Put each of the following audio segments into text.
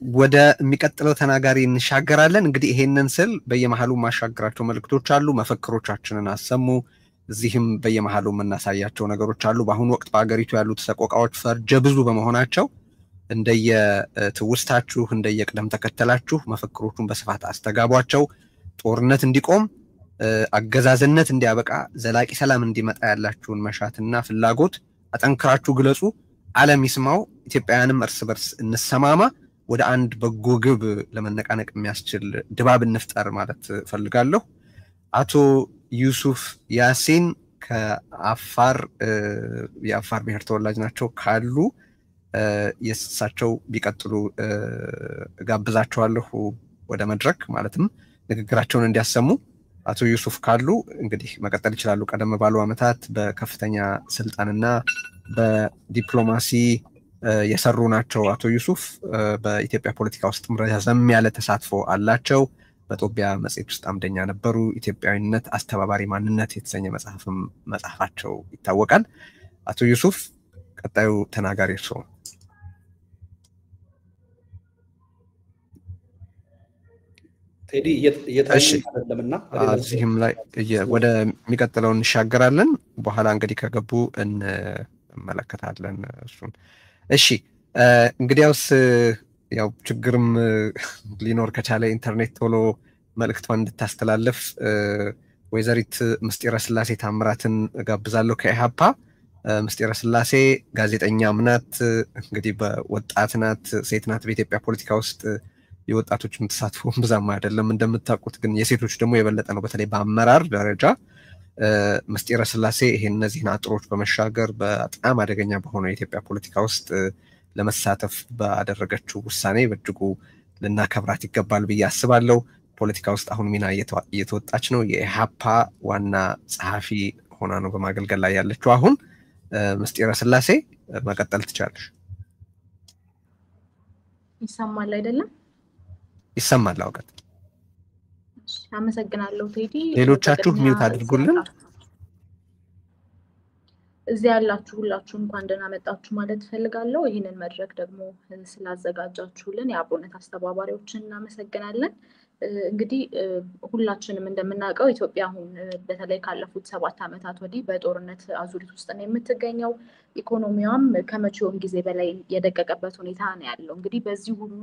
ወደ የሚቀጥለው ተናጋሪ እንሻገራለን። እንግዲህ ይሄንን ስል በየመሃሉ ማሻገራቸው መልእክቶች አሉ። መፈክሮቻችንን አሰሙ። እዚህም በየመሃሉ የምናሳያቸው ነገሮች አሉ። በአሁኑ ወቅት በአገሪቱ ያሉት ሰቆቃዎች ፈርጀ ብዙ በመሆናቸው እንደየትውስታችሁ እንደየቅደም ተከተላችሁ መፈክሮቹን በስፋት አስተጋቧቸው። ጦርነት እንዲቆም፣ አገዛዝነት እንዲያበቃ፣ ዘላቂ ሰላም እንዲመጣ ያላችሁን መሻትና ፍላጎት አጠንክራችሁ ግለጹ። ዓለም ይስማው። ኢትዮጵያውያንም እርስ በርስ እንሰማማ። ወደ አንድ በጎ ግብ ለመነቃነቅ የሚያስችል ድባብ እንፍጠር ማለት ፈልጋለሁ። አቶ ዩሱፍ ያሲን ከአፋር የአፋር ብሔር ተወላጅ ናቸው ካሉ የእሳቸው ቢቀጥሉ ጋብዛቸዋለሁ ወደ መድረክ ማለትም ንግግራቸውን እንዲያሰሙ። አቶ ዩሱፍ ካሉ እንግዲህ መቀጠል ይችላሉ። ቀደም ባሉ ዓመታት በከፍተኛ ስልጣንና በዲፕሎማሲ የሰሩ ናቸው። አቶ ዩሱፍ በኢትዮጵያ ፖለቲካ ውስጥ ረዘም ያለ ተሳትፎ አላቸው። በጦቢያ መጽሔት ውስጥ አምደኛ ነበሩ። ኢትዮጵያዊነት አስተባባሪ ማንነት የተሰኘ መጽሐፋቸው ይታወቃል። አቶ ዩሱፍ ቀጣዩ ተናጋሪ እርስዎ። ቴዲ እየታየኝ አይደለምና እዚህም ላይ ወደ የሚቀጥለው እንሻገራለን። በኋላ እንግዲህ ከገቡ እንመለከታለን እሱን። እሺ እንግዲያውስ ያው ችግርም ሊኖር ከቻለ ኢንተርኔት ቶሎ መልእክቷን እንድታስተላልፍ ወይዘሪት ምስጢረ ስላሴ ታምራትን ጋብዛለሁ ከኢሃፓ። ምስጢረ ስላሴ ጋዜጠኛም ናት፣ እንግዲህ በወጣት ናት፣ ሴት ናት። በኢትዮጵያ ፖለቲካ ውስጥ የወጣቶችም ተሳትፎ ብዛም አይደለም እንደምታውቁት፣ ግን የሴቶች ደግሞ የበለጠ ነው፣ በተለይ በአመራር ደረጃ። ምስጢረ ስላሴ ይሄን እነዚህን አጥሮች በመሻገር በጣም አደገኛ በሆነ የኢትዮጵያ ፖለቲካ ውስጥ ለመሳተፍ ባደረገችው ውሳኔ በእጅጉ ልናከብራት ይገባል ብዬ አስባለሁ። ፖለቲካ ውስጥ አሁን ሚና እየተወጣች ነው። የኢሃፓ ዋና ጸሐፊ ሆና ነው በማገልገል ላይ ያለችው። አሁን ምስጢረ ስላሴ መቀጠል ትችላለሽ። ይሰማል አይደለም? ይሰማል። አውቀት አመሰግናለሁ ቴዲ። ሌሎቻችሁ ሚውት አድርጉልን። እዚህ ያላችሁ ሁላችሁ እንኳን ደህና መጣችሁ ማለት ፈልጋለሁ። ይህንን መድረክ ደግሞ ስላዘጋጃችሁልን የአብሮነት አስተባባሪዎችን እናመሰግናለን። እንግዲህ ሁላችንም እንደምናውቀው ኢትዮጵያ አሁን በተለይ ካለፉት 7 ዓመታት ወዲህ በጦርነት አዙሪት ውስጥ ነው የምትገኘው። ኢኮኖሚዋም ከመቼውም ጊዜ በላይ የደቀቀበት ሁኔታ ነው ያለው። እንግዲህ በዚህ ሁሉ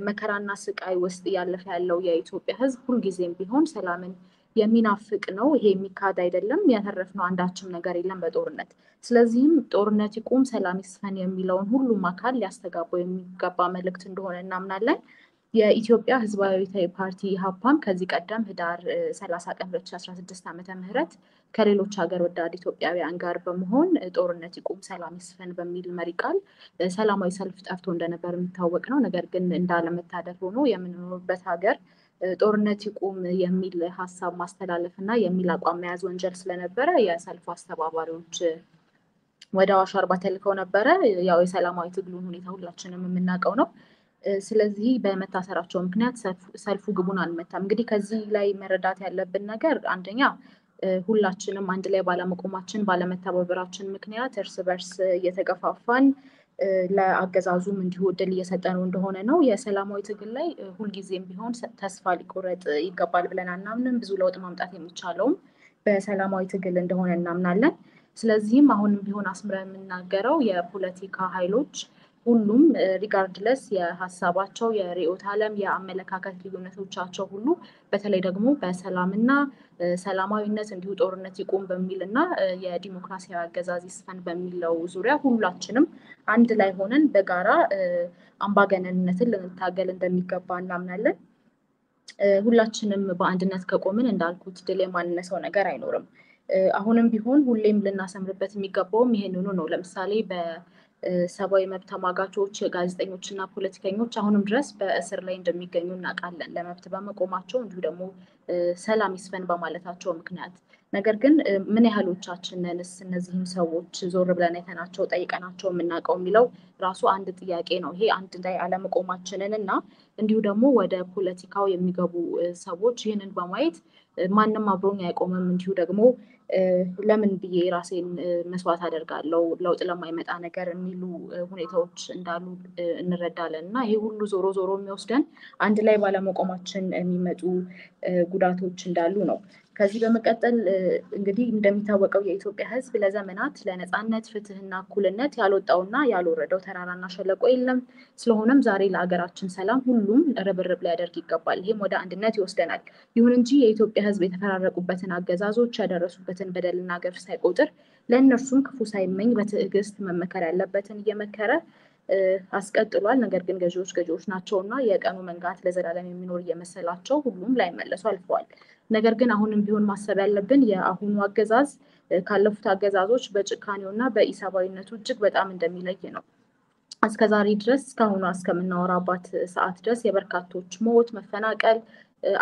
መከራና ስቃይ ውስጥ ያለፈ ያለው የኢትዮጵያ ሕዝብ ሁልጊዜም ቢሆን ሰላምን የሚናፍቅ ነው። ይሄ የሚካድ አይደለም። ያተረፍነው አንዳችም ነገር የለም በጦርነት። ስለዚህም ጦርነት ይቁም፣ ሰላም ይስፈን የሚለውን ሁሉም አካል ሊያስተጋባው የሚገባ መልእክት እንደሆነ እናምናለን። የኢትዮጵያ ህዝባዊ ፓርቲ ኢሃፓም ከዚህ ቀደም ህዳር 30 ቀን 2016 ዓመተ ምህረት ከሌሎች ሀገር ወዳድ ኢትዮጵያውያን ጋር በመሆን ጦርነት ይቁም ሰላም ይስፈን በሚል መሪ ቃል ሰላማዊ ሰልፍ ጠርቶ እንደነበር የሚታወቅ ነው። ነገር ግን እንዳለመታደል ሆኖ የምንኖርበት ሀገር ጦርነት ይቁም የሚል ሀሳብ ማስተላለፍ እና የሚል አቋም መያዝ ወንጀል ስለነበረ የሰልፉ አስተባባሪዎች ወደ አዋሽ አርባ ተልከው ነበረ። ያው የሰላማዊ ትግሉን ሁኔታ ሁላችንም የምናውቀው ነው። ስለዚህ በመታሰራቸው ምክንያት ሰልፉ ግቡን አልመታም። እንግዲህ ከዚህ ላይ መረዳት ያለብን ነገር አንደኛ ሁላችንም አንድ ላይ ባለመቆማችን ባለመተባበራችን ምክንያት እርስ በርስ እየተገፋፋን ለአገዛዙም እንዲሁ እድል እየሰጠነው እንደሆነ ነው። የሰላማዊ ትግል ላይ ሁልጊዜም ቢሆን ተስፋ ሊቆረጥ ይገባል ብለን አናምንም። ብዙ ለውጥ ማምጣት የሚቻለውም በሰላማዊ ትግል እንደሆነ እናምናለን። ስለዚህም አሁንም ቢሆን አስምረን የምናገረው የፖለቲካ ኃይሎች ሁሉም ሪጋርድለስ የሀሳባቸው የርዕዮተ ዓለም የአመለካከት ልዩነቶቻቸው ሁሉ በተለይ ደግሞ በሰላምና ሰላማዊነት እንዲሁ ጦርነት ይቁም በሚልና የዲሞክራሲያዊ አገዛዝ ይስፈን በሚለው ዙሪያ ሁላችንም አንድ ላይ ሆነን በጋራ አምባገነንነትን ልንታገል እንደሚገባ እናምናለን። ሁላችንም በአንድነት ከቆምን እንዳልኩት ድል የማንነሳው ነገር አይኖርም። አሁንም ቢሆን ሁሌም ልናሰምርበት የሚገባውም ይሄንኑ ነው። ለምሳሌ ሰብአዊ መብት ተሟጋቾች ጋዜጠኞችና ፖለቲከኞች አሁንም ድረስ በእስር ላይ እንደሚገኙ እናውቃለን። ለመብት በመቆማቸው እንዲሁ ደግሞ ሰላም ይስፈን በማለታቸው ምክንያት። ነገር ግን ምን ያህሎቻችንንስ እነዚህም ሰዎች ዞር ብለን አይተናቸው ጠይቀናቸው የምናውቀው የሚለው ራሱ አንድ ጥያቄ ነው። ይሄ አንድ ላይ አለመቆማችንን እና እንዲሁ ደግሞ ወደ ፖለቲካው የሚገቡ ሰዎች ይህንን በማየት ማንም አብሮኝ አይቆምም እንዲሁ ደግሞ ለምን ብዬ ራሴን መስዋዕት አደርጋለሁ ለውጥ ለማይመጣ ነገር የሚሉ ሁኔታዎች እንዳሉ እንረዳለን እና ይሄ ሁሉ ዞሮ ዞሮ የሚወስደን አንድ ላይ ባለመቆማችን የሚመጡ ጉዳቶች እንዳሉ ነው። ከዚህ በመቀጠል እንግዲህ እንደሚታወቀው የኢትዮጵያ ሕዝብ ለዘመናት ለነፃነት ፍትህና እኩልነት ያልወጣውና ያልወረደው ተራራና ሸለቆ የለም። ስለሆነም ዛሬ ለሀገራችን ሰላም ሁሉም ርብርብ ሊያደርግ ይገባል። ይህም ወደ አንድነት ይወስደናል። ይሁን እንጂ የኢትዮጵያ ሕዝብ የተፈራረቁበትን አገዛዞች ያደረሱበትን በደልና ገፍ ሳይቆጥር ለእነርሱም ክፉ ሳይመኝ በትዕግስት መመከር ያለበትን እየመከረ አስቀጥሏል። ነገር ግን ገዢዎች ናቸውና የቀኑ መንጋት ለዘላለም የሚኖር እየመሰላቸው ሁሉም ላይመለሱ አልፈዋል። ነገር ግን አሁንም ቢሆን ማሰብ ያለብን የአሁኑ አገዛዝ ካለፉት አገዛዞች በጭካኔውና በኢሰብአዊነቱ እጅግ በጣም እንደሚለይ ነው። እስከዛሬ ድረስ እስካሁኗ እስከምናወራባት ሰዓት ድረስ የበርካቶች ሞት፣ መፈናቀል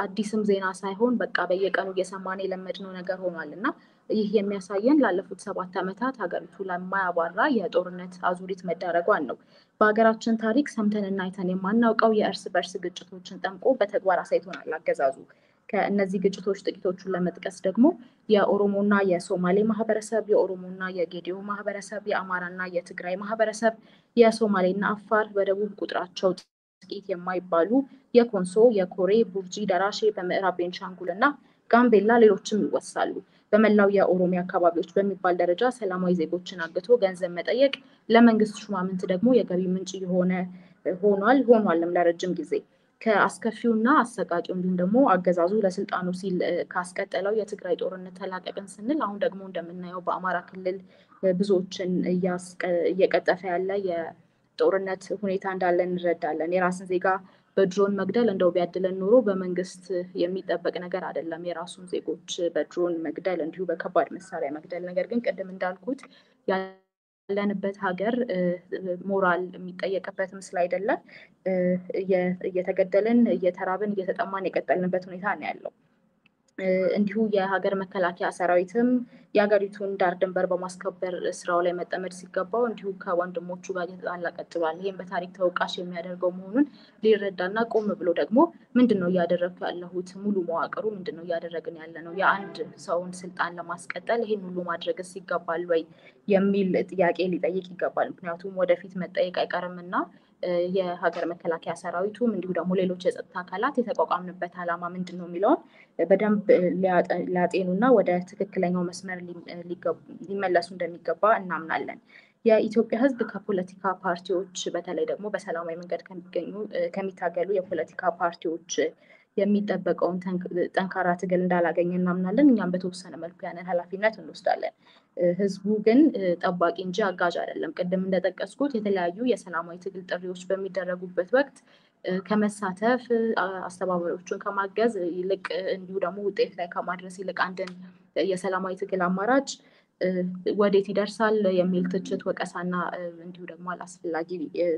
አዲስም ዜና ሳይሆን በቃ በየቀኑ እየሰማን የለመድነው ነገር ሆኗል እና ይህ የሚያሳየን ላለፉት 7 ዓመታት ሀገሪቱ ለማያባራ የጦርነት አዙሪት መዳረጓን ነው። በሀገራችን ታሪክ ሰምተንና አይተን የማናውቀው የእርስ በርስ ግጭቶችን ጠምቆ በተግባር አሳይቶናል አገዛዙ። ከእነዚህ ግጭቶች ጥቂቶቹን ለመጥቀስ ደግሞ የኦሮሞና የሶማሌ ማህበረሰብ፣ የኦሮሞና የጌዲዮ ማህበረሰብ፣ የአማራና የትግራይ ማህበረሰብ፣ የሶማሌና አፋር፣ በደቡብ ቁጥራቸው ጥቂት የማይባሉ የኮንሶ፣ የኮሬ፣ ቡርጂ፣ ደራሼ፣ በምዕራብ ቤንሻንጉል እና ጋምቤላ ሌሎችም ይወሳሉ። በመላው የኦሮሚያ አካባቢዎች በሚባል ደረጃ ሰላማዊ ዜጎችን አግቶ ገንዘብ መጠየቅ ለመንግስት ሹማምንት ደግሞ የገቢ ምንጭ ሆኗልም ለረጅም ጊዜ። ከአስከፊውና አሰቃቂው እንዲሁም ደግሞ አገዛዙ ለስልጣኑ ሲል ካስቀጠለው የትግራይ ጦርነት ተላቀቅን ስንል አሁን ደግሞ እንደምናየው በአማራ ክልል ብዙዎችን እየቀጠፈ ያለ የጦርነት ሁኔታ እንዳለ እንረዳለን። የራስን ዜጋ በድሮን መግደል እንደው ቢያድለን ኖሮ በመንግስት የሚጠበቅ ነገር አይደለም፣ የራሱን ዜጎች በድሮን መግደል እንዲሁ በከባድ መሳሪያ መግደል። ነገር ግን ቅድም እንዳልኩት ያለንበት ሀገር ሞራል የሚጠየቅበት ምስል አይደለም። እየተገደልን እየተራብን እየተጠማን የቀጠልንበት ሁኔታ ነው ያለው። እንዲሁ የሀገር መከላከያ ሰራዊትም የሀገሪቱን ዳር ድንበር በማስከበር ስራው ላይ መጠመድ ሲገባው እንዲሁ ከወንድሞቹ ጋር እየተጣላ ቀጥሏል። ይህም በታሪክ ተወቃሽ የሚያደርገው መሆኑን ሊረዳና ቆም ብሎ ደግሞ ምንድን ነው እያደረግኩ ያለሁት፣ ሙሉ መዋቅሩ ምንድን ነው እያደረግን ያለ ነው፣ የአንድ ሰውን ስልጣን ለማስቀጠል ይህን ሁሉ ማድረግስ ይገባል ወይ የሚል ጥያቄ ሊጠይቅ ይገባል። ምክንያቱም ወደፊት መጠየቅ አይቀርምና የሀገር መከላከያ ሰራዊቱም እንዲሁ ደግሞ ሌሎች የጸጥታ አካላት የተቋቋምንበት ዓላማ ምንድን ነው የሚለውን በደንብ ሊያጤኑና ወደ ትክክለኛው መስመር ሊመለሱ እንደሚገባ እናምናለን። የኢትዮጵያ ሕዝብ ከፖለቲካ ፓርቲዎች በተለይ ደግሞ በሰላማዊ መንገድ ከሚታገሉ የፖለቲካ ፓርቲዎች የሚጠበቀውን ጠንካራ ትግል እንዳላገኘ እናምናለን። እኛም በተወሰነ መልኩ ያንን ኃላፊነት እንወስዳለን። ህዝቡ ግን ጠባቂ እንጂ አጋዥ አይደለም። ቅድም እንደጠቀስኩት የተለያዩ የሰላማዊ ትግል ጥሪዎች በሚደረጉበት ወቅት ከመሳተፍ አስተባባሪዎቹን ከማገዝ ይልቅ እንዲሁ ደግሞ ውጤት ላይ ከማድረስ ይልቅ አንድን የሰላማዊ ትግል አማራጭ ወዴት ይደርሳል የሚል ትችት፣ ወቀሳና እንዲሁ ደግሞ አላስፈላጊ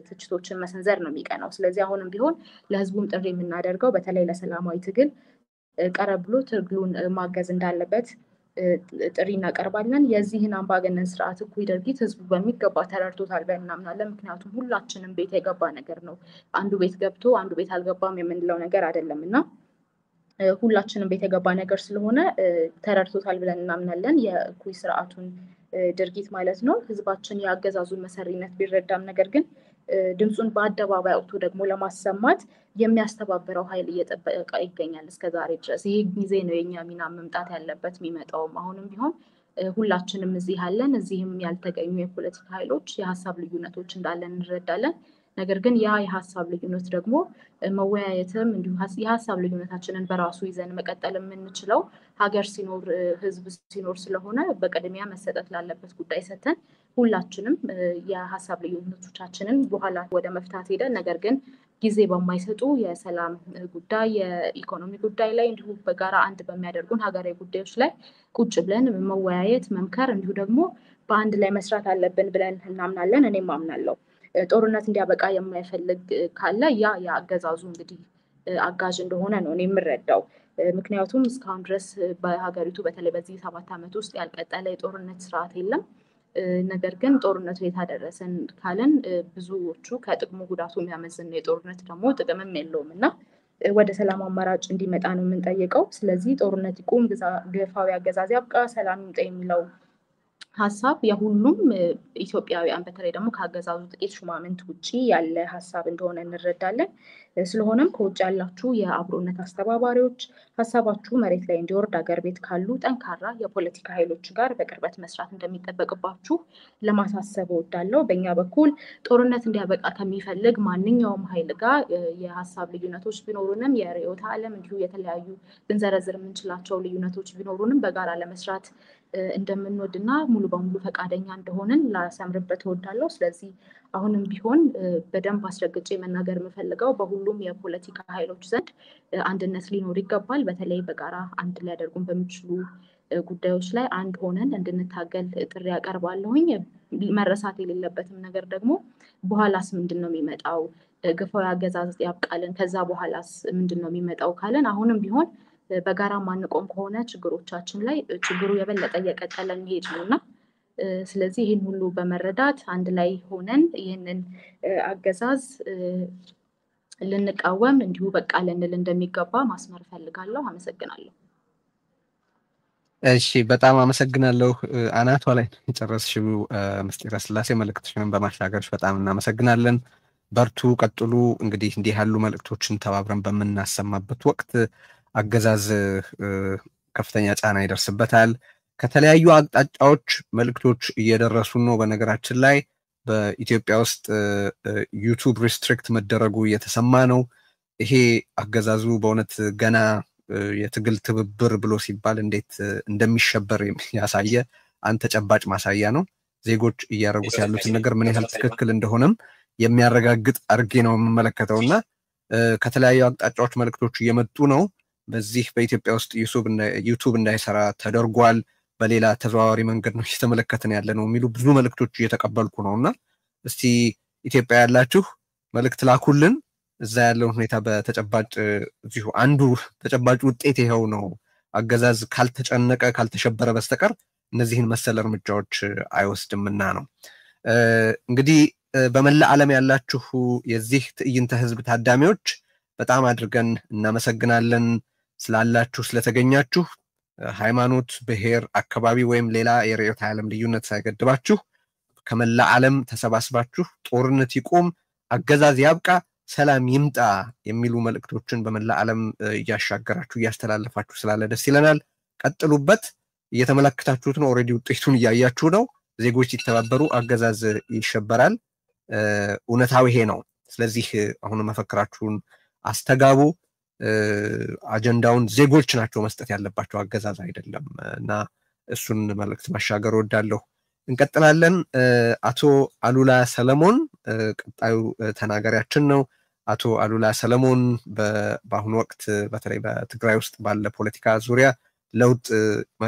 ትችቶችን መሰንዘር ነው የሚቀናው። ስለዚህ አሁንም ቢሆን ለህዝቡም ጥሪ የምናደርገው በተለይ ለሰላማዊ ትግል ቀረብ ብሎ ትግሉን ማገዝ እንዳለበት ጥሪ እናቀርባለን። የዚህን አምባገነን ስርዓት እኩይ ድርጊት ህዝቡ በሚገባ ተረድቶታል ብለን እናምናለን። ምክንያቱም ሁላችንም ቤት የገባ ነገር ነው። አንዱ ቤት ገብቶ አንዱ ቤት አልገባም የምንለው ነገር አይደለም እና ሁላችንም ቤት የገባ ነገር ስለሆነ ተረድቶታል ብለን እናምናለን። የእኩይ ስርዓቱን ድርጊት ማለት ነው። ህዝባችን የአገዛዙን መሰሪነት ቢረዳም ነገር ግን ድምፁን በአደባባይ አውጥቶ ደግሞ ለማሰማት የሚያስተባብረው ኃይል እየጠበቀ ይገኛል እስከዛሬ ድረስ። ይህ ጊዜ ነው የኛ ሚና መምጣት ያለበት የሚመጣውም። አሁንም ቢሆን ሁላችንም እዚህ አለን። እዚህም ያልተገኙ የፖለቲካ ኃይሎች የሀሳብ ልዩነቶች እንዳለን እንረዳለን። ነገር ግን ያ የሀሳብ ልዩነት ደግሞ መወያየትም እንዲሁ የሀሳብ ልዩነታችንን በራሱ ይዘን መቀጠል የምንችለው ሀገር ሲኖር ህዝብ ሲኖር ስለሆነ በቅድሚያ መሰጠት ላለበት ጉዳይ ሰጥተን ሁላችንም የሀሳብ ልዩነቶቻችንን በኋላ ወደ መፍታት ሄደን ነገር ግን ጊዜ በማይሰጡ የሰላም ጉዳይ፣ የኢኮኖሚ ጉዳይ ላይ እንዲሁ በጋራ አንድ በሚያደርጉን ሀገራዊ ጉዳዮች ላይ ቁጭ ብለን መወያየት፣ መምከር እንዲሁ ደግሞ በአንድ ላይ መስራት አለብን ብለን እናምናለን። እኔም አምናለሁ። ጦርነት እንዲያበቃ የማይፈልግ ካለ ያ የአገዛዙ እንግዲህ አጋዥ እንደሆነ ነው እኔ የምረዳው። ምክንያቱም እስካሁን ድረስ በሀገሪቱ በተለይ በዚህ 7 ዓመት ውስጥ ያልቀጠለ የጦርነት ስርዓት የለም። ነገር ግን ጦርነቱ የታደረሰን ካለን ብዙዎቹ ከጥቅሙ ጉዳቱ የሚያመዝን ነው። የጦርነት ደግሞ ጥቅምም የለውም እና ወደ ሰላም አማራጭ እንዲመጣ ነው የምንጠይቀው። ስለዚህ ጦርነት ይቁም፣ ግፋዊ አገዛዝ ያብቃ፣ ሰላም ይምጣ የሚለው ሀሳብ የሁሉም ኢትዮጵያውያን በተለይ ደግሞ ከአገዛዙ ጥቂት ሹማምንት ውጪ ያለ ሀሳብ እንደሆነ እንረዳለን። ስለሆነም ከውጭ ያላችሁ የአብሮነት አስተባባሪዎች ሀሳባችሁ መሬት ላይ እንዲወርድ አገር ቤት ካሉ ጠንካራ የፖለቲካ ኃይሎች ጋር በቅርበት መስራት እንደሚጠበቅባችሁ ለማሳሰብ እወዳለሁ። በእኛ በኩል ጦርነት እንዲያበቃ ከሚፈልግ ማንኛውም ኃይል ጋር የሀሳብ ልዩነቶች ቢኖሩንም የርዕዮተ ዓለም እንዲሁ የተለያዩ ብንዘረዝር የምንችላቸው ልዩነቶች ቢኖሩንም በጋራ ለመስራት እንደምንወድና ሙሉ በሙሉ ፈቃደኛ እንደሆንን ላሰምርበት እወዳለሁ። ስለዚህ አሁንም ቢሆን በደንብ አስረግጬ መናገር የምፈልገው በሁሉም የፖለቲካ ኃይሎች ዘንድ አንድነት ሊኖር ይገባል። በተለይ በጋራ አንድ ሊያደርጉን በሚችሉ ጉዳዮች ላይ አንድ ሆነን እንድንታገል ጥሪ ያቀርባለሁኝ። መረሳት የሌለበትም ነገር ደግሞ በኋላስ ምንድን ነው የሚመጣው? ግፋዊ አገዛዝ ያብቃልን፣ ከዛ በኋላስ ምንድን ነው የሚመጣው ካለን አሁንም ቢሆን በጋራ ማንቆም ከሆነ ችግሮቻችን ላይ ችግሩ የበለጠ እየቀጠለ የሚሄድ ነው እና ስለዚህ ይህን ሁሉ በመረዳት አንድ ላይ ሆነን ይህንን አገዛዝ ልንቃወም እንዲሁ በቃ ልንል እንደሚገባ ማስመር እፈልጋለሁ። አመሰግናለሁ። እሺ፣ በጣም አመሰግናለሁ። አናቷ ላይ የጨረስሽው ምስጢረ ስላሴ መልእክትሽንም በማሻገርሽ በጣም እናመሰግናለን። በርቱ፣ ቀጥሉ። እንግዲህ እንዲህ ያሉ መልእክቶችን ተባብረን በምናሰማበት ወቅት አገዛዝ ከፍተኛ ጫና ይደርስበታል። ከተለያዩ አቅጣጫዎች መልእክቶች እየደረሱ ነው። በነገራችን ላይ በኢትዮጵያ ውስጥ ዩቱብ ሪስትሪክት መደረጉ እየተሰማ ነው። ይሄ አገዛዙ በእውነት ገና የትግል ትብብር ብሎ ሲባል እንዴት እንደሚሸበር ያሳየ አንድ ተጨባጭ ማሳያ ነው። ዜጎች እያደረጉት ያሉትን ነገር ምን ያህል ትክክል እንደሆነም የሚያረጋግጥ አድርጌ ነው የምመለከተውና ከተለያዩ አቅጣጫዎች መልእክቶች እየመጡ ነው። በዚህ በኢትዮጵያ ውስጥ ዩቱብ እንዳይሰራ ተደርጓል፣ በሌላ ተዘዋዋሪ መንገድ ነው እየተመለከትን ያለ ነው የሚሉ ብዙ መልእክቶች እየተቀበልኩ ነውና እስቲ ኢትዮጵያ ያላችሁ መልእክት ላኩልን። እዛ ያለውን ሁኔታ በተጨባጭ እዚሁ አንዱ ተጨባጭ ውጤት ይኸው ነው። አገዛዝ ካልተጨነቀ ካልተሸበረ በስተቀር እነዚህን መሰል እርምጃዎች አይወስድምና ነው። እንግዲህ በመላ ዓለም ያላችሁ የዚህ ትዕይንተ ህዝብ ታዳሚዎች በጣም አድርገን እናመሰግናለን ስላላችሁ ስለተገኛችሁ። ሃይማኖት፣ ብሔር፣ አካባቢ ወይም ሌላ የርዕዮተ ዓለም ልዩነት ሳይገድባችሁ ከመላ ዓለም ተሰባስባችሁ ጦርነት ይቁም፣ አገዛዝ ያብቃ፣ ሰላም ይምጣ የሚሉ መልእክቶችን በመላ ዓለም እያሻገራችሁ እያስተላለፋችሁ ስላለ ደስ ይለናል። ቀጥሉበት። እየተመለከታችሁት ነው። ኦልሬዲ ውጤቱን እያያችሁ ነው። ዜጎች ሲተባበሩ አገዛዝ ይሸበራል። እውነታው ይሄ ነው። ስለዚህ አሁን መፈክራችሁን አስተጋቡ። አጀንዳውን ዜጎች ናቸው መስጠት ያለባቸው፣ አገዛዝ አይደለም እና እሱን መልእክት ማሻገር ወዳለሁ። እንቀጥላለን። አቶ አሉላ ሰለሞን ቀጣዩ ተናጋሪያችን ነው። አቶ አሉላ ሰለሞን በአሁኑ ወቅት በተለይ በትግራይ ውስጥ ባለ ፖለቲካ ዙሪያ ለውጥ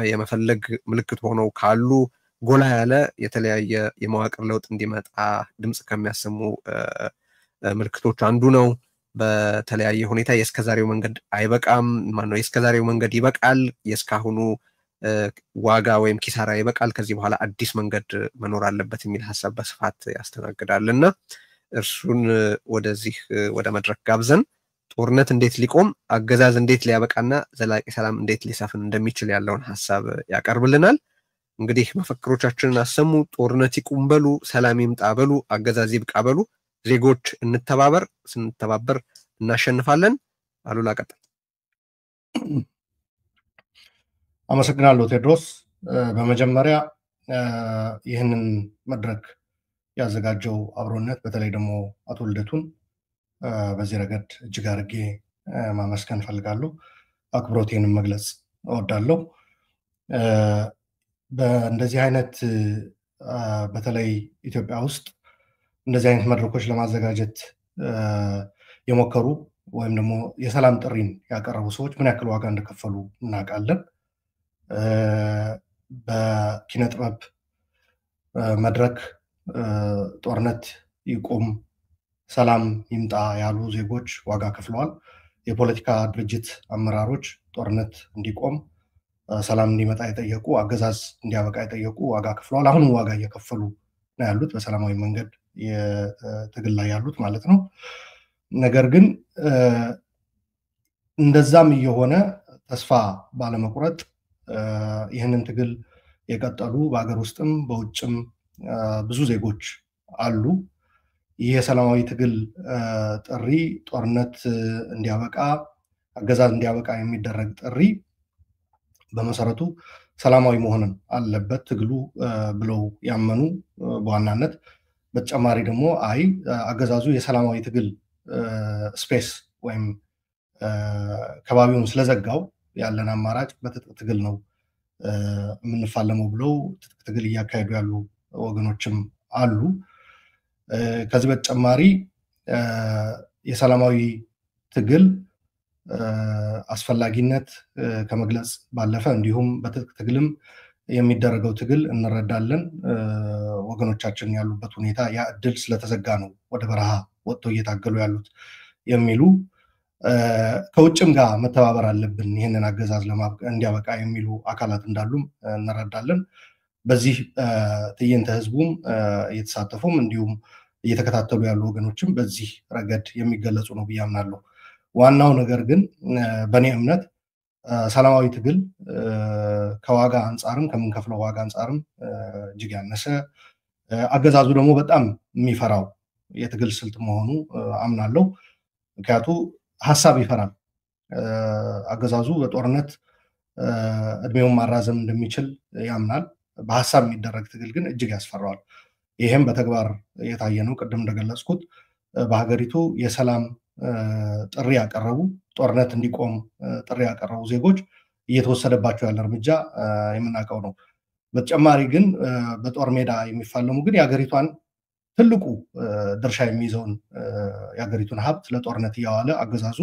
የመፈለግ ምልክት ሆነው ካሉ ጎላ ያለ የተለያየ የመዋቅር ለውጥ እንዲመጣ ድምጽ ከሚያሰሙ ምልክቶች አንዱ ነው። በተለያየ ሁኔታ የእስከዛሬው መንገድ አይበቃም፣ ማነው የእስከዛሬው መንገድ ይበቃል፣ የእስካሁኑ ዋጋ ወይም ኪሳራ ይበቃል፣ ከዚህ በኋላ አዲስ መንገድ መኖር አለበት የሚል ሀሳብ በስፋት ያስተናግዳልና እርሱን ወደዚህ ወደ መድረክ ጋብዘን ጦርነት እንዴት ሊቆም፣ አገዛዝ እንዴት ሊያበቃና ዘላቂ ሰላም እንዴት ሊሰፍን እንደሚችል ያለውን ሀሳብ ያቀርብልናል። እንግዲህ መፈክሮቻችንን አሰሙ። ጦርነት ይቁም በሉ፣ ሰላም ይምጣ በሉ፣ አገዛዝ ይብቃ በሉ። ዜጎች እንተባበር፣ ስንተባበር እናሸንፋለን። አሉላ ቀጥል። አመሰግናለሁ ቴድሮስ። በመጀመሪያ ይህንን መድረክ ያዘጋጀው አብሮነት በተለይ ደግሞ አቶ ልደቱን በዚህ ረገድ እጅግ አድርጌ ማመስገን ፈልጋለሁ። አክብሮቴንም መግለጽ እወዳለሁ። በእንደዚህ አይነት በተለይ ኢትዮጵያ ውስጥ እንደዚህ አይነት መድረኮች ለማዘጋጀት የሞከሩ ወይም ደግሞ የሰላም ጥሪን ያቀረቡ ሰዎች ምን ያክል ዋጋ እንደከፈሉ እናውቃለን። በኪነ ጥበብ መድረክ ጦርነት ይቁም፣ ሰላም ይምጣ ያሉ ዜጎች ዋጋ ከፍለዋል። የፖለቲካ ድርጅት አመራሮች ጦርነት እንዲቆም፣ ሰላም እንዲመጣ የጠየቁ፣ አገዛዝ እንዲያበቃ የጠየቁ ዋጋ ከፍለዋል። አሁንም ዋጋ እየከፈሉ ነው ያሉት፣ በሰላማዊ መንገድ የትግል ላይ ያሉት ማለት ነው። ነገር ግን እንደዛም እየሆነ ተስፋ ባለመቁረጥ ይህንን ትግል የቀጠሉ በሀገር ውስጥም በውጭም ብዙ ዜጎች አሉ። ይህ የሰላማዊ ትግል ጥሪ ጦርነት እንዲያበቃ አገዛዝ እንዲያበቃ የሚደረግ ጥሪ በመሰረቱ ሰላማዊ መሆንን አለበት ትግሉ ብለው ያመኑ በዋናነት በተጨማሪ ደግሞ አይ አገዛዙ የሰላማዊ ትግል ስፔስ ወይም ከባቢውን ስለዘጋው ያለን አማራጭ በትጥቅ ትግል ነው የምንፋለመው ብለው ትጥቅ ትግል እያካሄዱ ያሉ ወገኖችም አሉ። ከዚህ በተጨማሪ የሰላማዊ ትግል አስፈላጊነት ከመግለጽ ባለፈ እንዲሁም በትጥቅ ትግልም የሚደረገው ትግል እንረዳለን፣ ወገኖቻችን ያሉበት ሁኔታ ያ እድል ስለተዘጋ ነው ወደ በረሃ ወጥተው እየታገሉ ያሉት የሚሉ ከውጭም ጋር መተባበር አለብን ይህንን አገዛዝ እንዲያበቃ የሚሉ አካላት እንዳሉም እንረዳለን። በዚህ ትዕይንተ ህዝቡም እየተሳተፉም እንዲሁም እየተከታተሉ ያሉ ወገኖችም በዚህ ረገድ የሚገለጹ ነው ብዬ አምናለሁ። ዋናው ነገር ግን በእኔ እምነት ሰላማዊ ትግል ከዋጋ አንጻርም ከምንከፍለው ዋጋ አንጻርም እጅግ ያነሰ አገዛዙ ደግሞ በጣም የሚፈራው የትግል ስልት መሆኑ አምናለሁ። ምክንያቱ ሀሳብ ይፈራል። አገዛዙ በጦርነት እድሜውን ማራዘም እንደሚችል ያምናል። በሀሳብ የሚደረግ ትግል ግን እጅግ ያስፈራዋል። ይህም በተግባር የታየ ነው። ቅድም እንደገለጽኩት በሀገሪቱ የሰላም ጥሪ ያቀረቡ ጦርነት እንዲቆም ጥሪ ያቀረቡ ዜጎች እየተወሰደባቸው ያለ እርምጃ የምናውቀው ነው። በተጨማሪ ግን በጦር ሜዳ የሚፋለሙ ግን የሀገሪቷን ትልቁ ድርሻ የሚይዘውን የሀገሪቱን ሀብት ለጦርነት እያዋለ አገዛዙ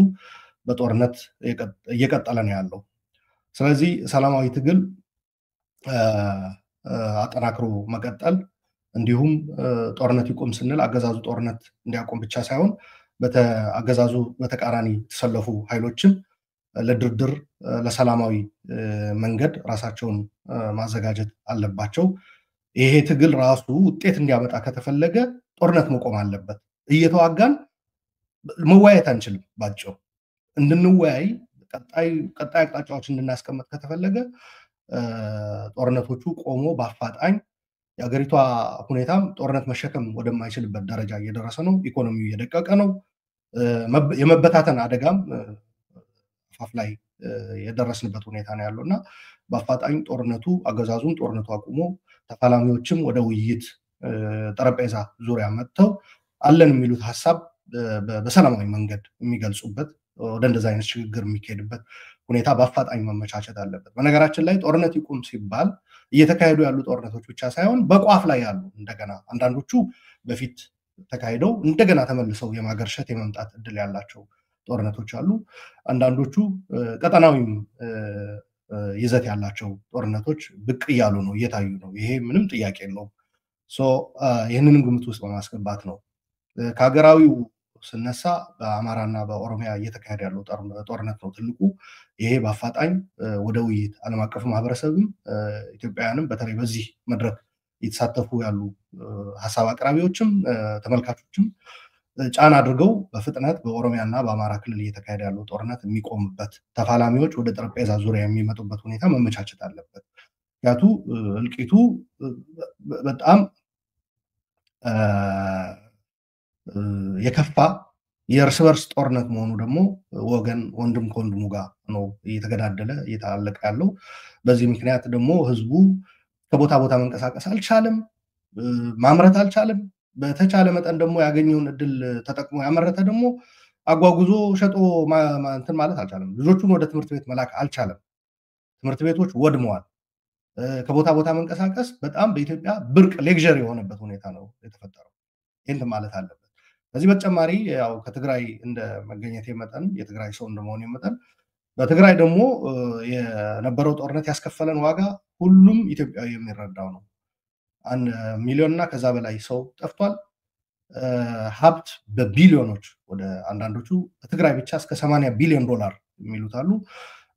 በጦርነት እየቀጠለ ነው ያለው። ስለዚህ ሰላማዊ ትግል አጠናክሮ መቀጠል እንዲሁም ጦርነት ይቆም ስንል አገዛዙ ጦርነት እንዲያቆም ብቻ ሳይሆን አገዛዙ በተቃራኒ የተሰለፉ ኃይሎችም ለድርድር ለሰላማዊ መንገድ ራሳቸውን ማዘጋጀት አለባቸው። ይሄ ትግል ራሱ ውጤት እንዲያመጣ ከተፈለገ ጦርነት መቆም አለበት። እየተዋጋን መወያየት አንችልም። ባጭሩ እንድንወያይ ቀጣይ አቅጣጫዎች እንድናስቀምጥ ከተፈለገ ጦርነቶቹ ቆሞ በአፋጣኝ የሀገሪቷ ሁኔታም ጦርነት መሸከም ወደማይችልበት ደረጃ እየደረሰ ነው። ኢኮኖሚው እየደቀቀ ነው። የመበታተን አደጋም አፋፍ ላይ የደረስንበት ሁኔታ ነው ያለው እና በአፋጣኝ አገዛዙን ጦርነቱ አቁሞ ተፋላሚዎችም ወደ ውይይት ጠረጴዛ ዙሪያ መጥተው አለን የሚሉት ሀሳብ በሰላማዊ መንገድ የሚገልጹበት ወደ እንደዛ አይነት ሽግግር የሚካሄድበት ሁኔታ በአፋጣኝ መመቻቸት አለበት። በነገራችን ላይ ጦርነት ይቁም ሲባል እየተካሄዱ ያሉ ጦርነቶች ብቻ ሳይሆን በቋፍ ላይ ያሉ እንደገና አንዳንዶቹ በፊት ተካሂደው እንደገና ተመልሰው የማገርሸት የመምጣት እድል ያላቸው ጦርነቶች አሉ። አንዳንዶቹ ቀጠናዊም ይዘት ያላቸው ጦርነቶች ብቅ እያሉ ነው፣ እየታዩ ነው። ይሄ ምንም ጥያቄ የለውም። ይህንንም ግምት ውስጥ በማስገባት ነው ከሀገራዊው ስነሳ በአማራና በኦሮሚያ እየተካሄደ ያለው ጦርነት ነው ትልቁ። ይሄ በአፋጣኝ ወደ ውይይት ዓለም አቀፍ ማህበረሰብም ኢትዮጵያውያንም በተለይ በዚህ መድረክ እየተሳተፉ ያሉ ሀሳብ አቅራቢዎችም ተመልካቾችም ጫና አድርገው በፍጥነት በኦሮሚያና በአማራ ክልል እየተካሄደ ያለው ጦርነት የሚቆምበት ተፋላሚዎች ወደ ጠረጴዛ ዙሪያ የሚመጡበት ሁኔታ መመቻቸት አለበት። ምክንያቱ እልቂቱ በጣም የከፋ የእርስ በርስ ጦርነት መሆኑ ደግሞ ወንድም ከወንድሙ ጋር ነው እየተገዳደለ እየታለቀ ያለው። በዚህ ምክንያት ደግሞ ህዝቡ ከቦታ ቦታ መንቀሳቀስ አልቻለም፣ ማምረት አልቻለም። በተቻለ መጠን ደግሞ ያገኘውን እድል ተጠቅሞ ያመረተ ደግሞ አጓጉዞ ሸጦ እንትን ማለት አልቻለም። ልጆቹን ወደ ትምህርት ቤት መላክ አልቻለም። ትምህርት ቤቶች ወድመዋል። ከቦታ ቦታ መንቀሳቀስ በጣም በኢትዮጵያ ብርቅ ሌክዠሪ የሆነበት ሁኔታ ነው የተፈጠረው። ይህን ማለት አለበት። ከዚህ በተጨማሪ ያው ከትግራይ እንደ መገኘት መጠን የትግራይ ሰው እንደመሆን መጠን በትግራይ ደግሞ የነበረው ጦርነት ያስከፈለን ዋጋ ሁሉም ኢትዮጵያዊ የሚረዳው ነው። 1 ሚሊዮን እና ከዛ በላይ ሰው ጠፍቷል። ሀብት በቢሊዮኖች ወደ አንዳንዶቹ በትግራይ ብቻ እስከ 80 ቢሊዮን ዶላር የሚሉት አሉ።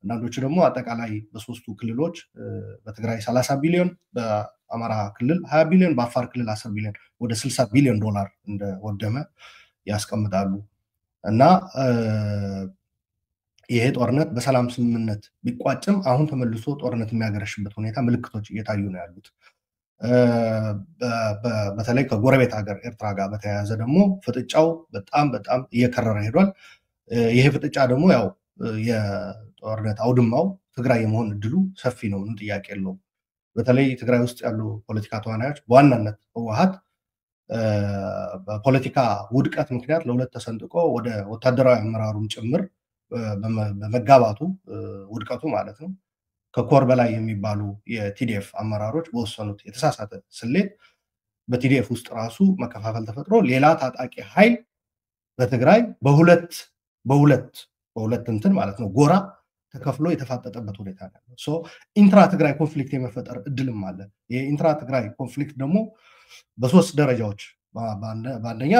አንዳንዶቹ ደግሞ አጠቃላይ በሶስቱ ክልሎች በትግራይ 30 ቢሊዮን፣ በአማራ ክልል 20 ቢሊዮን፣ በአፋር ክልል 10 ቢሊዮን ወደ 60 ቢሊዮን ዶላር እንደወደመ ያስቀምጣሉ። እና ይሄ ጦርነት በሰላም ስምምነት ቢቋጭም አሁን ተመልሶ ጦርነት የሚያገረሽበት ሁኔታ ምልክቶች እየታዩ ነው ያሉት። በተለይ ከጎረቤት ሀገር ኤርትራ ጋር በተያያዘ ደግሞ ፍጥጫው በጣም እየከረረ ሄዷል። ይሄ ፍጥጫ ደግሞ ያው የጦርነት አውድማው ትግራይ የመሆን እድሉ ሰፊ ነው፣ ምንም ጥያቄ የለውም። በተለይ ትግራይ ውስጥ ያሉ ፖለቲካ ተዋናዮች በዋናነት ህወሓት በፖለቲካ ውድቀት ምክንያት ለሁለት ተሰንጥቆ ወደ ወታደራዊ አመራሩም ጭምር በመጋባቱ ውድቀቱ ማለት ነው ከኮር በላይ የሚባሉ የቲዲኤፍ አመራሮች በወሰኑት የተሳሳተ ስሌት በቲዲኤፍ ውስጥ ራሱ መከፋፈል ተፈጥሮ ሌላ ታጣቂ ኃይል በትግራይ በሁለት እንትን ማለት ነው ጎራ ተከፍሎ የተፋጠጠበት ሁኔታ ነው። ሶ ኢንትራ ትግራይ ኮንፍሊክት የመፈጠር እድልም አለ። የኢንትራ ትግራይ ኮንፍሊክት ደግሞ በሶስት ደረጃዎች በአንደኛ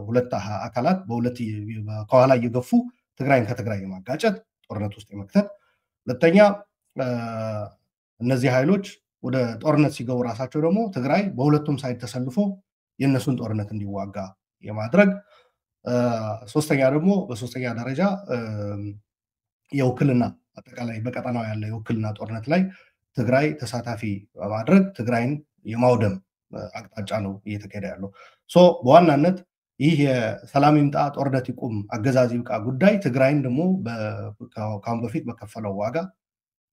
ሁለት አካላት ከኋላ እየገፉ ትግራይን ከትግራይ የማጋጨት ጦርነት ውስጥ የመክተት፣ ሁለተኛ እነዚህ ኃይሎች ወደ ጦርነት ሲገቡ ራሳቸው ደግሞ ትግራይ በሁለቱም ሳይድ ተሰልፎ የእነሱን ጦርነት እንዲዋጋ የማድረግ፣ ሶስተኛ ደግሞ በሶስተኛ ደረጃ የውክልና አጠቃላይ በቀጠናው ያለ የውክልና ጦርነት ላይ ትግራይ ተሳታፊ በማድረግ ትግራይን የማውደም አቅጣጫ ነው እየተካሄደ ያለው። ሶ በዋናነት ይህ የሰላም ይምጣ ጦርነት ይቁም አገዛዝ ይብቃ ጉዳይ ትግራይን ደግሞ ከአሁን በፊት በከፈለው ዋጋ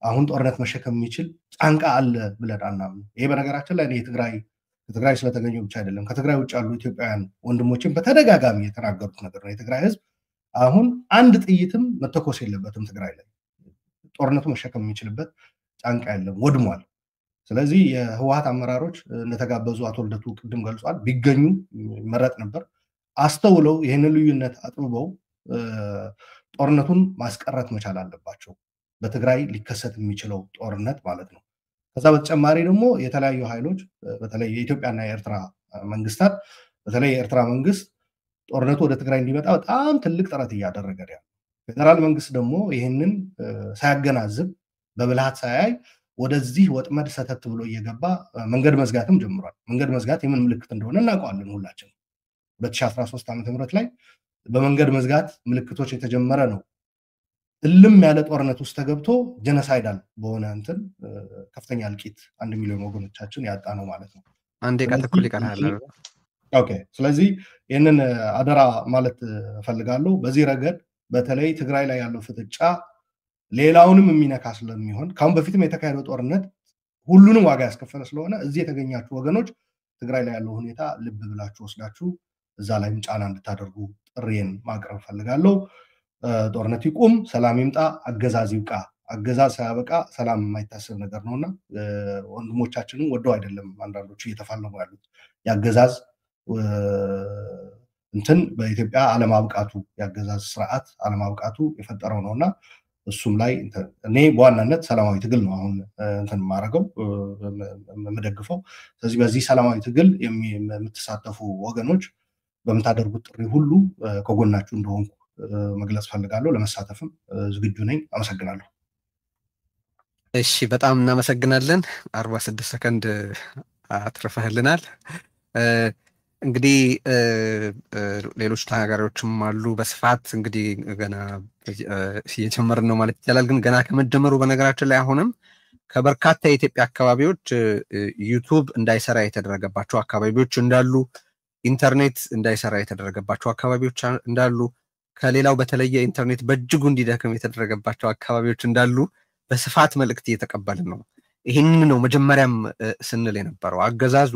አሁን ጦርነት መሸከም የሚችል ጫንቃ አለ ብለን አናምንም። ይሄ በነገራችን ላይ ከትግራይ ስለተገኘው ብቻ አይደለም፣ ከትግራይ ውጭ ያሉ ኢትዮጵያውያን ወንድሞችን በተደጋጋሚ የተናገሩት ነገር ነው። የትግራይ ህዝብ አሁን አንድ ጥይትም መተኮስ የለበትም ትግራይ ላይ፣ ጦርነቱ መሸከም የሚችልበት ጫንቃ የለም፣ ወድሟል። ስለዚህ የህወሓት አመራሮች እንደተጋበዙ አቶ ልደቱ ቅድም ገልጿል፣ ቢገኙ ይመረጥ ነበር። አስተውለው ይህንን ልዩነት አጥብበው ጦርነቱን ማስቀረት መቻል አለባቸው፣ በትግራይ ሊከሰት የሚችለው ጦርነት ማለት ነው። ከዛ በተጨማሪ ደግሞ የተለያዩ ኃይሎች በተለይ የኢትዮጵያና የኤርትራ መንግስታት፣ በተለይ የኤርትራ መንግስት ጦርነቱ ወደ ትግራይ እንዲመጣ በጣም ትልቅ ጥረት እያደረገ ነው። ፌደራል መንግስት ደግሞ ይህንን ሳያገናዝብ በብልሃት ሳያይ ወደዚህ ወጥመድ ሰተት ብሎ እየገባ መንገድ መዝጋትም ጀምሯል። መንገድ መዝጋት የምን ምልክት እንደሆነ እናውቀዋለን ሁላችን። 2013 ዓ.ም ላይ በመንገድ መዝጋት ምልክቶች የተጀመረ ነው። እልም ያለ ጦርነት ውስጥ ተገብቶ ጀነሳይዳል በሆነ እንትን ከፍተኛ እልቂት 1 ሚሊዮን ወገኖቻችን ያጣ ነው ማለት ነው። አንዴ ከተኩል ይቀራል። ኦኬ፣ ስለዚህ ይህንን አደራ ማለት እፈልጋለሁ። በዚህ ረገድ በተለይ ትግራይ ላይ ያለው ፍጥጫ ሌላውንም የሚነካ ስለሚሆን ከአሁን በፊትም የተካሄደው ጦርነት ሁሉንም ዋጋ ያስከፈለ ስለሆነ እዚህ የተገኛችሁ ወገኖች ትግራይ ላይ ያለው ሁኔታ ልብ ብላችሁ ወስዳችሁ እዛ ላይም ጫና እንድታደርጉ ጥሪዬን ማቅረብ ፈልጋለሁ። ጦርነት ይቁም፣ ሰላም ይምጣ፣ አገዛዝ ይብቃ። አገዛዝ ሳያበቃ ሰላም የማይታሰብ ነገር ነውና ወንድሞቻችንም ወደው አይደለም አንዳንዶቹ እየተፋለሙ ያሉት የአገዛዝ እንትን በኢትዮጵያ አለማብቃቱ የአገዛዝ ስርዓት አለማብቃቱ የፈጠረው ነውና እሱም ላይ እኔ በዋናነት ሰላማዊ ትግል ነው አሁን እንትን ማረገው የምደግፈው። ስለዚህ በዚህ ሰላማዊ ትግል የምትሳተፉ ወገኖች በምታደርጉት ጥሪ ሁሉ ከጎናችሁ እንደሆንኩ መግለጽ ፈልጋለሁ። ለመሳተፍም ዝግጁ ነኝ። አመሰግናለሁ። እሺ፣ በጣም እናመሰግናለን። 46 ሰከንድ አትርፈህልናል። እንግዲህ ሌሎች ተናጋሪዎችም አሉ በስፋት እንግዲህ ገና እየጀመርን ነው ማለት ይቻላል። ግን ገና ከመጀመሩ በነገራችን ላይ አሁንም ከበርካታ የኢትዮጵያ አካባቢዎች ዩቱብ እንዳይሰራ የተደረገባቸው አካባቢዎች እንዳሉ፣ ኢንተርኔት እንዳይሰራ የተደረገባቸው አካባቢዎች እንዳሉ፣ ከሌላው በተለየ ኢንተርኔት በእጅጉ እንዲደክም የተደረገባቸው አካባቢዎች እንዳሉ በስፋት መልእክት እየተቀበልን ነው። ይህን ነው መጀመሪያም ስንል የነበረው። አገዛዙ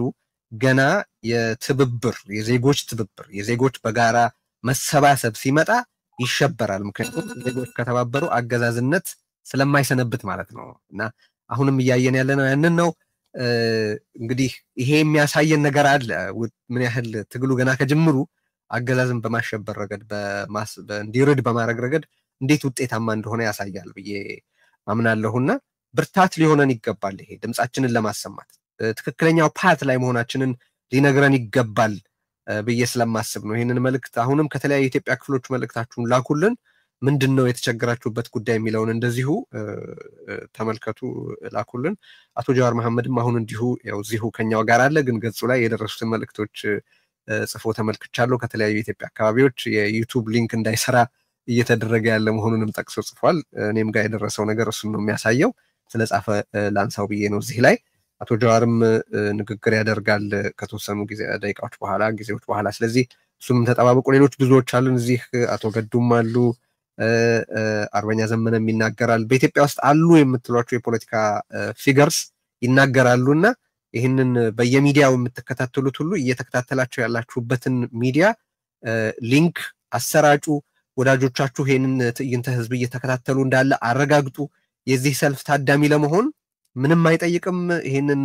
ገና የትብብር የዜጎች ትብብር የዜጎች በጋራ መሰባሰብ ሲመጣ ይሸበራል። ምክንያቱም ዜጎች ከተባበሩ አገዛዝነት ስለማይሰነብት ማለት ነው። እና አሁንም እያየን ያለ ነው ያንን ነው። እንግዲህ ይሄ የሚያሳየን ነገር አለ። ምን ያህል ትግሉ ገና ከጅምሩ አገዛዝን በማሸበር ረገድ እንዲርድ በማድረግ ረገድ እንዴት ውጤታማ እንደሆነ ያሳያል ብዬ አምናለሁና ብርታት ሊሆነን ይገባል። ይሄ ድምጻችንን ለማሰማት ትክክለኛው ፓት ላይ መሆናችንን ሊነግረን ይገባል ብዬ ስለማስብ ነው። ይህንን መልእክት አሁንም ከተለያዩ የኢትዮጵያ ክፍሎች መልእክታችሁን ላኩልን። ምንድን ነው የተቸገራችሁበት ጉዳይ የሚለውን እንደዚሁ ተመልከቱ፣ ላኩልን። አቶ ጀዋር መሐመድም አሁን እንዲሁ ያው እዚሁ ከኛው ጋር አለ፣ ግን ገጹ ላይ የደረሱትን መልእክቶች ጽፎ ተመልክቻለሁ። ከተለያዩ የኢትዮጵያ አካባቢዎች የዩቱብ ሊንክ እንዳይሰራ እየተደረገ ያለ መሆኑንም ጠቅሶ ጽፏል። እኔም ጋር የደረሰው ነገር እሱን ነው የሚያሳየው። ስለጻፈ ላንሳው ብዬ ነው እዚህ ላይ። አቶ ጀዋርም ንግግር ያደርጋል ከተወሰኑ ደቂቃዎች በኋላ ጊዜዎች በኋላ። ስለዚህ እሱንም ተጠባበቁ። ሌሎች ብዙዎች አሉን እዚህ። አቶ ገዱም አሉ፣ አርበኛ ዘመነም ይናገራል። በኢትዮጵያ ውስጥ አሉ የምትሏቸው የፖለቲካ ፊገርስ ይናገራሉና ይህንን በየሚዲያው የምትከታተሉት ሁሉ እየተከታተላችሁ ያላችሁበትን ሚዲያ ሊንክ አሰራጩ። ወዳጆቻችሁ ይህንን ትዕይንተ ህዝብ እየተከታተሉ እንዳለ አረጋግጡ። የዚህ ሰልፍ ታዳሚ ለመሆን ምንም አይጠይቅም። ይህንን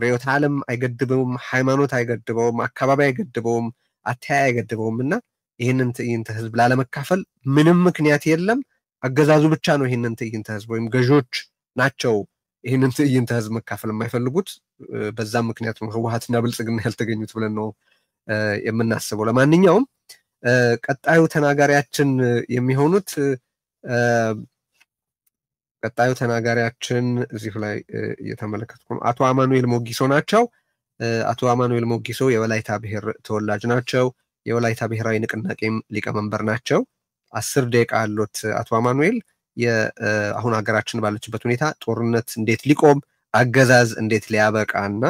ርዕዮተ ዓለም አይገድበውም፣ ሃይማኖት አይገድበውም፣ አካባቢ አይገድበውም፣ አተያይ አይገድበውም እና ይህንን ትዕይንተ ህዝብ ላለመካፈል ምንም ምክንያት የለም። አገዛዙ ብቻ ነው ይህንን ትዕይንተ ህዝብ ወይም ገዢዎች ናቸው ይህንን ትዕይንተ ህዝብ መካፈል የማይፈልጉት። በዛም ምክንያት ነው ህወሓትና ብልጽግና ያልተገኙት ብለን ነው የምናስበው። ለማንኛውም ቀጣዩ ተናጋሪያችን የሚሆኑት እዚሁ ላይ እየተመለከትኩ ነው፣ አቶ አማኑኤል ሞጊሶ ናቸው። አቶ አማኑኤል ሞጊሶ የወላይታ ብሔር ተወላጅ ናቸው። የወላይታ ብሔራዊ ንቅናቄም ሊቀመንበር ናቸው። 10 ደቂቃ አሉት አቶ አማኑኤል። አሁን ሀገራችን ባለችበት ሁኔታ ጦርነት እንዴት ሊቆም፣ አገዛዝ እንዴት ሊያበቃና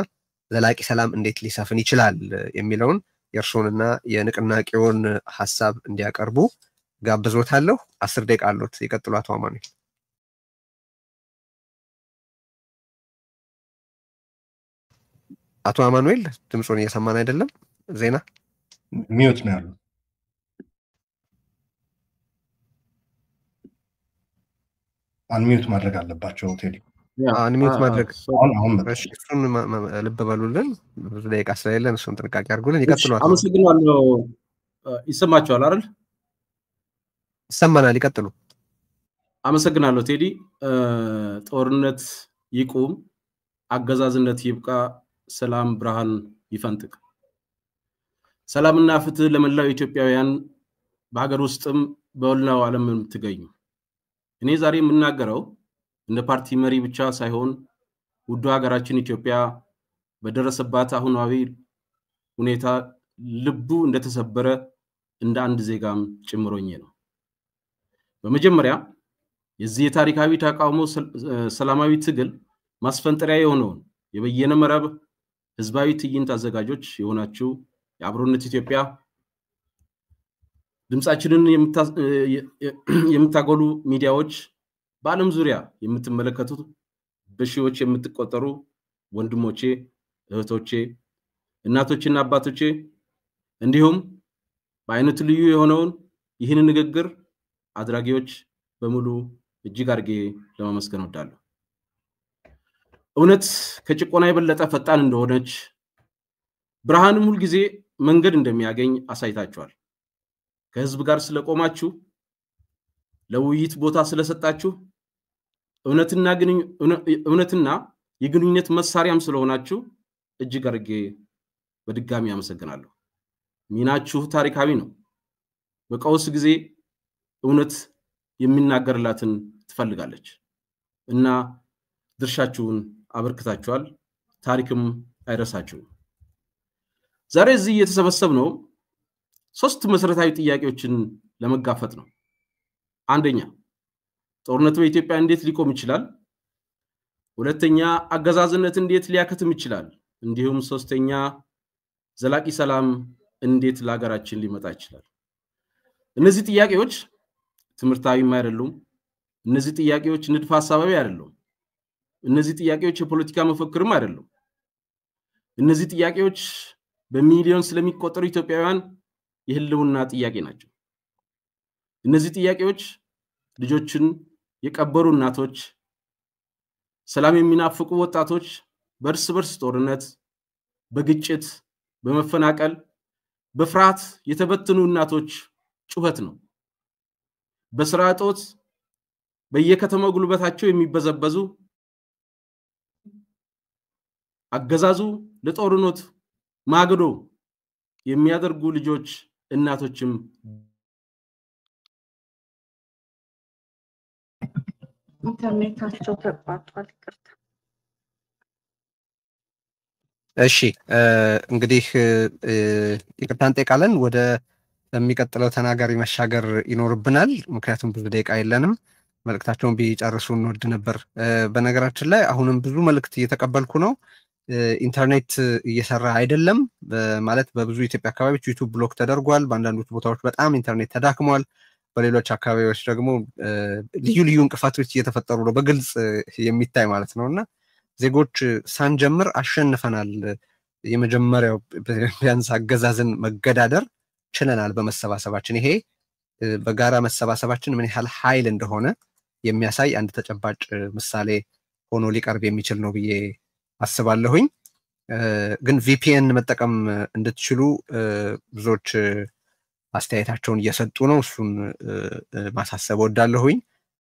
ዘላቂ ሰላም እንዴት ሊሰፍን ይችላል የሚለውን የእርሶንና የንቅናቄውን ሀሳብ እንዲያቀርቡ ጋብዞታለሁ። 10 ደቂቃ አሉት። ይቀጥሉ አቶ አማኑኤል። አቶ አማኑኤል ድምጾን እየሰማን አይደለም። ዜና ሚዩት ነው ያለው። አንሚዩት ማድረግ አለባቸው ቴዲ። አንሚዩት ማድረግ አሁን እሱን ልብ በሉልን። ብዙ ደቂቃ ስለሌለን እሱን ጥንቃቄ አድርጉልን። ይቀጥሉ። አመሰግናለሁ። ይሰማቸዋል አይደል? ይሰማናል። ይቀጥሉ። አመሰግናለሁ ቴዲ። ጦርነት ይቁም፣ አገዛዝነት ይብቃ፣ ሰላም ብርሃን ይፈንጥቅ። ሰላምና ፍትህ ለመላው ኢትዮጵያውያን በሀገር ውስጥም በወላው ዓለም የምትገኙ። እኔ ዛሬ የምናገረው እንደ ፓርቲ መሪ ብቻ ሳይሆን ውዱ ሀገራችን ኢትዮጵያ በደረሰባት አሁናዊ ሁኔታ ልቡ እንደተሰበረ እንደ አንድ ዜጋም ጭምሮኝ ነው። በመጀመሪያ የዚህ የታሪካዊ ተቃውሞ ሰላማዊ ትግል ማስፈንጠሪያ የሆነውን የበየነ መረብ ህዝባዊ ትዕይንት አዘጋጆች የሆናችሁ የአብሮነት ኢትዮጵያ ድምጻችንን የምታጎሉ ሚዲያዎች፣ በዓለም ዙሪያ የምትመለከቱት በሺዎች የምትቆጠሩ ወንድሞቼ፣ እህቶቼ፣ እናቶችና አባቶቼ እንዲሁም በአይነቱ ልዩ የሆነውን ይህን ንግግር አድራጊዎች በሙሉ እጅግ አድርጌ ለማመስገን እወዳለሁ። እውነት ከጭቆና የበለጠ ፈጣን እንደሆነች ብርሃንም ሁሉ ጊዜ መንገድ እንደሚያገኝ አሳይታችኋል። ከህዝብ ጋር ስለቆማችሁ፣ ለውይይት ቦታ ስለሰጣችሁ፣ እውነትና የግንኙነት መሳሪያም ስለሆናችሁ እጅግ አድርጌ በድጋሚ አመሰግናለሁ። ሚናችሁ ታሪካዊ ነው። በቀውስ ጊዜ እውነት የሚናገርላትን ትፈልጋለች እና ድርሻችሁን አበርክታችኋል። ታሪክም አይረሳችሁም። ዛሬ እዚህ የተሰበሰብነው 3 መሰረታዊ ጥያቄዎችን ለመጋፈጥ ነው። አንደኛ፣ ጦርነቱ በኢትዮጵያ እንዴት ሊቆም ይችላል? ሁለተኛ፣ አገዛዝነት እንዴት ሊያከትም ይችላል? እንዲሁም ሶስተኛ፣ ዘላቂ ሰላም እንዴት ለሀገራችን ሊመጣ ይችላል? እነዚህ ጥያቄዎች ትምህርታዊም አይደሉም። እነዚህ ጥያቄዎች ንድፈ ሐሳባዊ አይደሉም። እነዚህ ጥያቄዎች የፖለቲካ መፈክርም አይደሉም። እነዚህ ጥያቄዎች በሚሊዮን ስለሚቆጠሩ ኢትዮጵያውያን የህልውና ጥያቄ ናቸው። እነዚህ ጥያቄዎች ልጆችን የቀበሩ እናቶች፣ ሰላም የሚናፍቁ ወጣቶች፣ በእርስ በርስ ጦርነት፣ በግጭት፣ በመፈናቀል፣ በፍርሃት የተበተኑ እናቶች ጩኸት ነው። በስራ እጦት በየከተማው ጉልበታቸው የሚበዘበዙ አገዛዙ ለጦርነት ማገዶ የሚያደርጉ ልጆች እናቶችም ኢንተርኔታቸው ተቋርጧል። ይቅርታ። እሺ እንግዲህ ይቅርታ እንጠይቃለን። ወደ የሚቀጥለው ተናጋሪ መሻገር ይኖርብናል። ምክንያቱም ብዙ ደቂቃ የለንም። መልእክታቸውን ቢጨርሱ እንወድ ነበር። በነገራችን ላይ አሁንም ብዙ መልእክት እየተቀበልኩ ነው። ኢንተርኔት እየሰራ አይደለም ማለት በብዙ ኢትዮጵያ አካባቢዎች ዩቱብ ብሎክ ተደርጓል። በአንዳንዶች ቦታዎች በጣም ኢንተርኔት ተዳክሟል። በሌሎች አካባቢዎች ደግሞ ልዩ ልዩ እንቅፋቶች እየተፈጠሩ ነው፣ በግልጽ የሚታይ ማለት ነው። እና ዜጎች ሳንጀምር አሸንፈናል። የመጀመሪያው ቢያንስ አገዛዝን መገዳደር ችለናል በመሰባሰባችን። ይሄ በጋራ መሰባሰባችን ምን ያህል ኃይል እንደሆነ የሚያሳይ አንድ ተጨባጭ ምሳሌ ሆኖ ሊቀርብ የሚችል ነው ብዬ አስባለሁኝ። ግን ቪፒኤን መጠቀም እንድትችሉ ብዙዎች አስተያየታቸውን እየሰጡ ነው። እሱን ማሳሰብ ወዳለሁኝ።